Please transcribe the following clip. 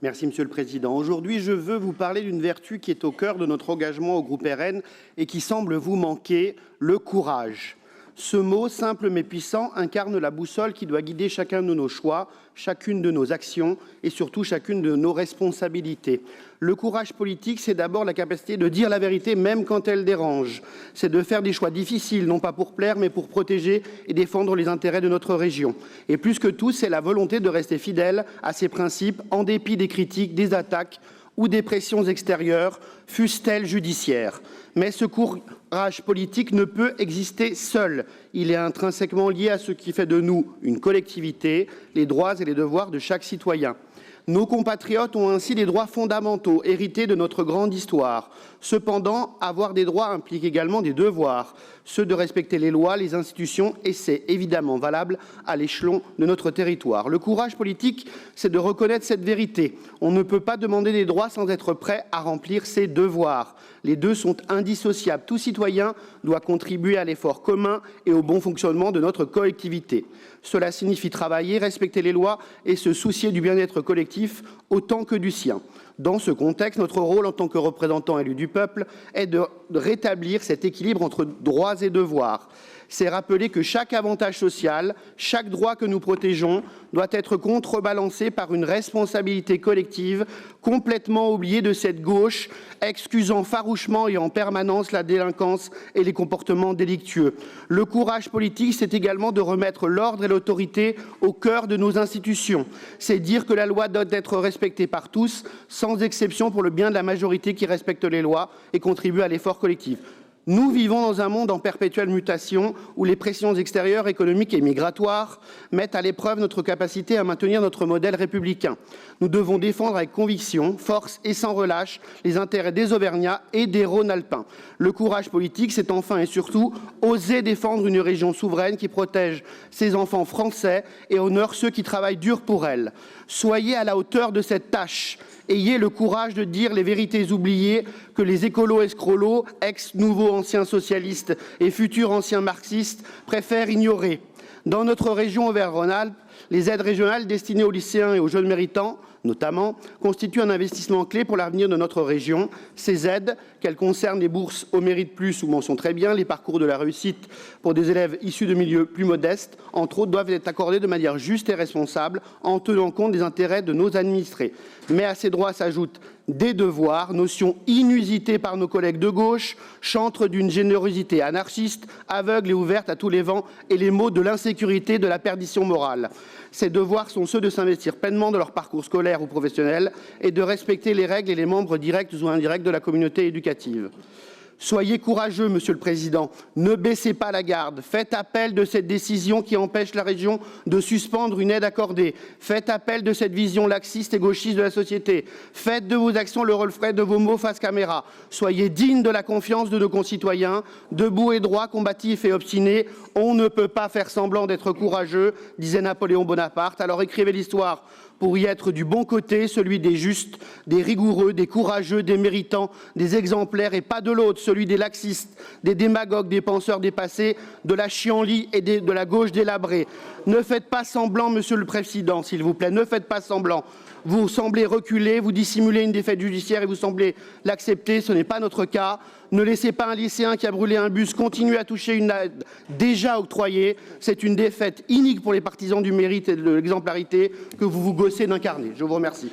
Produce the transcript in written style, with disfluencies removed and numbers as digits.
Merci, Monsieur le Président. Aujourd'hui, je veux vous parler d'une vertu qui est au cœur de notre engagement au groupe RN et qui semble vous manquer, le courage. Ce mot, simple mais puissant, incarne la boussole qui doit guider chacun de nos choix, chacune de nos actions et surtout chacune de nos responsabilités. Le courage politique, c'est d'abord la capacité de dire la vérité même quand elle dérange. C'est de faire des choix difficiles, non pas pour plaire, mais pour protéger et défendre les intérêts de notre région. Et plus que tout, c'est la volonté de rester fidèle à ses principes en dépit des critiques, des attaques ou des pressions extérieures, fussent-elles judiciaires. Mais ce courage politique ne peut exister seul. Il est intrinsèquement lié à ce qui fait de nous une collectivité, les droits et les devoirs de chaque citoyen. Nos compatriotes ont ainsi des droits fondamentaux, hérités de notre grande histoire. Cependant, avoir des droits implique également des devoirs, ceux de respecter les lois, les institutions, et c'est évidemment valable à l'échelon de notre territoire. Le courage politique, c'est de reconnaître cette vérité. On ne peut pas demander des droits sans être prêt à remplir ses devoirs. Les deux sont indissociables. Tout citoyen doit contribuer à l'effort commun et au bon fonctionnement de notre collectivité. Cela signifie travailler, respecter les lois et se soucier du bien-être collectif autant que du sien. Dans ce contexte, notre rôle en tant que représentants élus du peuple est de rétablir cet équilibre entre droits et devoirs. C'est rappeler que chaque avantage social, chaque droit que nous protégeons doit être contrebalancé par une responsabilité collective complètement oubliée de cette gauche, excusant farouchement et en permanence la délinquance et les comportements délictueux. Le courage politique, c'est également de remettre l'ordre et l'autorité au cœur de nos institutions. C'est dire que la loi doit être respectée par tous, sans exception pour le bien de la majorité qui respecte les lois et contribue à l'effort collectif. Nous vivons dans un monde en perpétuelle mutation où les pressions extérieures, économiques et migratoires mettent à l'épreuve notre capacité à maintenir notre modèle républicain. Nous devons défendre avec conviction, force et sans relâche les intérêts des Auvergnats et des Rhône-Alpins. Le courage politique, c'est enfin et surtout oser défendre une région souveraine qui protège ses enfants français et honore ceux qui travaillent dur pour elle. Soyez à la hauteur de cette tâche. Ayez le courage de dire les vérités oubliées que les écolos escrolos, ex-nouveaux anciens socialistes et futurs anciens marxistes préfèrent ignorer. Dans notre région Auvergne-Rhône-Alpes, les aides régionales destinées aux lycéens et aux jeunes méritants, notamment, constituent un investissement clé pour l'avenir de notre région. Ces aides, qu'elles concernent les bourses au mérite plus ou mention très bien, les parcours de la réussite pour des élèves issus de milieux plus modestes, entre autres, doivent être accordées de manière juste et responsable en tenant compte des intérêts de nos administrés. Mais à ces droits s'ajoutent des devoirs, notion inusitée par nos collègues de gauche, chantre d'une générosité anarchiste, aveugle et ouverte à tous les vents et les maux de l'insécurité, de la perdition morale. Ces devoirs sont ceux de s'investir pleinement dans leur parcours scolaire ou professionnel et de respecter les règles et les membres directs ou indirects de la communauté éducative. Soyez courageux, Monsieur le Président. Ne baissez pas la garde. Faites appel de cette décision qui empêche la région de suspendre une aide accordée. Faites appel de cette vision laxiste et gauchiste de la société. Faites de vos actions le reflet de vos mots face caméra. Soyez dignes de la confiance de nos concitoyens. Debout et droit, combatifs et obstinés, on ne peut pas faire semblant d'être courageux, disait Napoléon Bonaparte. Alors écrivez l'histoire pour y être du bon côté, celui des justes, des rigoureux, des courageux, des méritants, des exemplaires et pas de l'autre, celui des laxistes, des démagogues, des penseurs dépassés, de la chienlit et de la gauche délabrée. Ne faites pas semblant, Monsieur le Président, s'il vous plaît, ne faites pas semblant. Vous semblez reculer, vous dissimulez une défaite judiciaire et vous semblez l'accepter, ce n'est pas notre cas. Ne laissez pas un lycéen qui a brûlé un bus continuer à toucher une aide déjà octroyée. C'est une défaite inique pour les partisans du mérite et de l'exemplarité que vous vous gossez d'incarner. Je vous remercie.